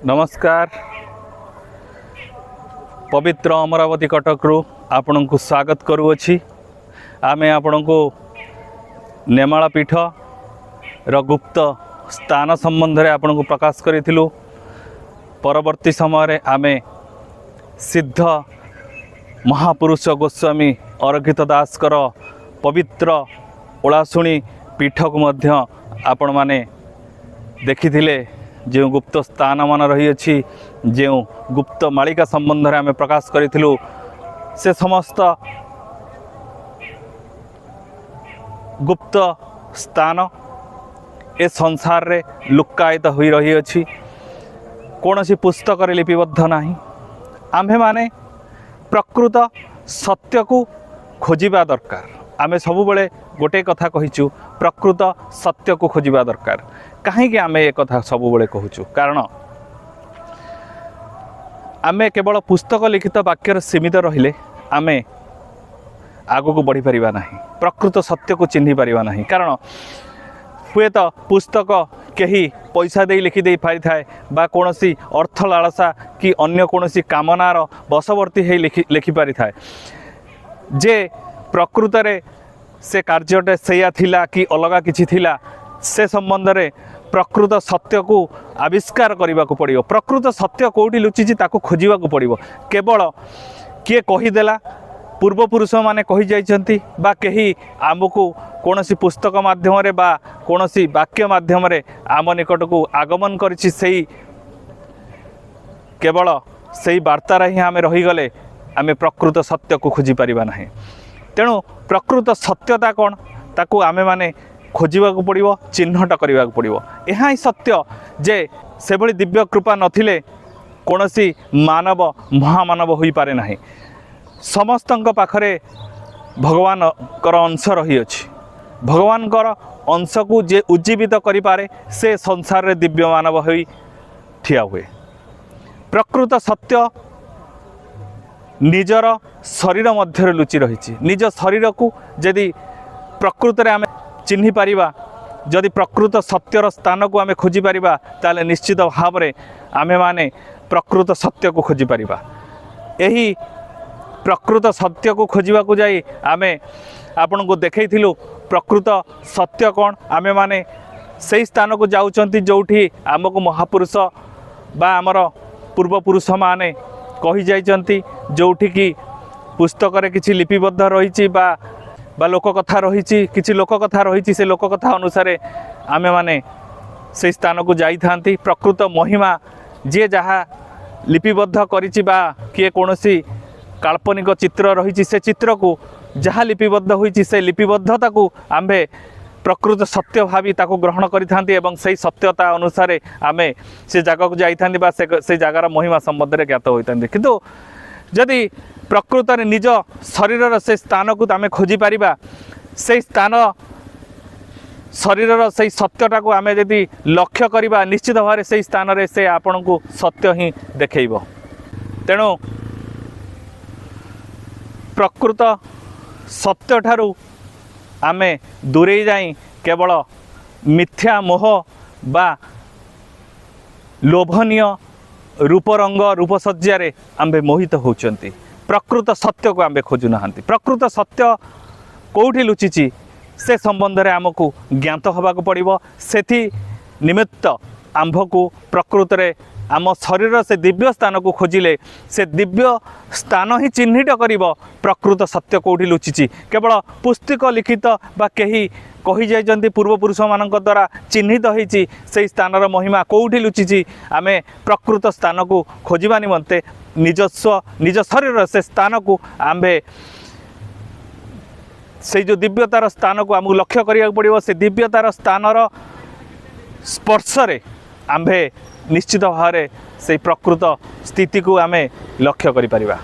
नमस्कार। पवित्र अमरावती कटक रु आपण को स्वागत करुअछि। आमे आपण को नेमाल पीठ र गुप्त स्थान संबंध रे आपण को प्रकाश करिथिलु। परवर्ती समय रे आमे सिद्ध महापुरुष गोस्वामी अरखित दास कर पवित्र ओलाशुणी पीठ को मध्य आपण माने देखिथिले। जो गुप्त स्थान मान रही अछि, जो गुप्त मालिका संबंध रे आमे प्रकाश करिथिलु, से समस्त गुप्त स्थान ए संसार रे लुक्कायित होई रही अछि। कोनोसी पुस्तक रे लिपिबद्ध नाही। आम्भे माने प्रकृत सत्य को खोजिबा दरकार। आमे सब बेले गोटे कथा कहिचु, प्रकृत सत्य को खोजिबा दरकार। कहीं आमे एक कथा सब बेले कहूचु, कारण आमे केवल पुस्तक लिखित वाक्य सीमित रहिले आमे आगो को बढ़ी परिबा नाही, प्रकृत सत्य को चिन्हि परिबा नाही। कारण हुए तो पुस्तक केही पैसा दे लिखि दे पारि थाए बा कोनोसी अर्थ लालसा कि अन्य कोनोसी कामनार बशवर्ती हे लिखि पारि थाए। जे प्रकृत रे से कार्यटे सेया थिला कि अलगा किछि थिला, से संबंध रे प्रकृत सत्य को आविष्कार करने को पड़ो। प्रकृत सत्य कौटी लुचि ताको खोजा को पड़ो। केवल किए कहीदेला, पूर्वपुरुष माने कही जाइछंती बा कहीं आमको कौनसी पुस्तक माध्यम रे बा कौनसी वाक्य माध्यम रे आम निकट को आगमन करिछि, सेही केवल सेही वार्तार ही आम रहीगले आम प्रकृत सत्य को खोजी पारिबा नाही। तेणु प्रकृत सत्यता कौन ताकू आमे माने खोजा को पड़ो, चिन्हट करने को पड़ो। यह ही सत्य जे से भली दिव्य कृपा नथिले कौनसी मानव महामानव हो पारे नाही। समस्तंक पाखरे भगवान कर अंश रही अछि। भगवान कर अंश को जे उज्जीवित करि पारे, से संसार रे दिव्य मानव होई ठिया हुए। प्रकृत सत्य निजर शरीर मध्य लुचि रही। निज शरीर को यदि प्रकृत रे आमे चिन्हि पारिबा, जदि प्रकृत सत्यर स्थान को आमे खोजी पारिबा, ताले निश्चित भाव रे आमे माने प्रकृत सत्य को खोजी पारिबा। एही प्रकृत सत्य को खोजिबा को जाई आमे आपन को देखैथिलु प्रकृत सत्य कौन। आमे माने सेही स्थान को जाउचंती जोठी आमको महापुरुष बा आमर पूर्वपुरुष माने कही जाइचंती, जोठी की पुस्तक रे किछि लिपिबद्ध रहिछि बा लोक कथा रही, किसी लोक कथा रही, से लोक कथा अनुसार आमे माने से स्थान को जाई थांती। प्रकृत महिमा जे जहाँ लिपिबद्ध करिछि बा किए कोनोसी काल्पनिक चित्र रही, से चित्र को जहाँ लिपिबद्ध होइछि, से लिपिबद्धता को आम्भे प्रकृत सत्य भावी ताको ग्रहण करि थांती एवं सही सत्यता अनुसार आमे से जगह को जाई थांती बा से जगार महिमा संबंध रे ज्ञात होइतांती। किंतु जदि प्रकृत रे निज शरीर से स्थान को आमे खोजी पारिबा, से स्थान शरीर से सत्यटा को आमे यदि लक्ष्य करिबा, निश्चित भाव से स्थान रे से आपण को सत्य ही देखैबो। तेणु प्रकृत सत्य ठारू आमे दूरे जाई केवल मिथ्या मोह बा लोभनीय रूपरंग रूपसज्जा रे आम्भे मोहित होउचंती। प्रकृत सत्य को आम्भे खोजु नाहंती। प्रकृत सत्य कोठी लुचिछि, से संबंध रे आमको ज्ञात होबा को पड़िबो। सेथि निमित्त आम्भ को प्रकृत रे आम शरीर से दिव्य स्थान को खोजिले, से दिव्य स्थान ही चिन्हित करिबो प्रकृत सत्य कोठी लुचिछि। केवल पुस्तक लिखित बा कहीं कही जाइछंती पूर्वपुरुष मानक द्वारा चिन्हित होइछि, से स्थानर महिमा कोठी लुचिछि। आमे प्रकृत स्थान को खोजिबा निमंते निजस्व निज शरीर से स्थान को आम्भे से जो दिव्यतार स्थान को आमको लक्ष्य करिया पड़िबो। से दिव्यतार स्थानर स्पर्श रे आम्भे निश्चित भाव से प्रकृत स्थिति को आमे लक्ष्य करि परिबा।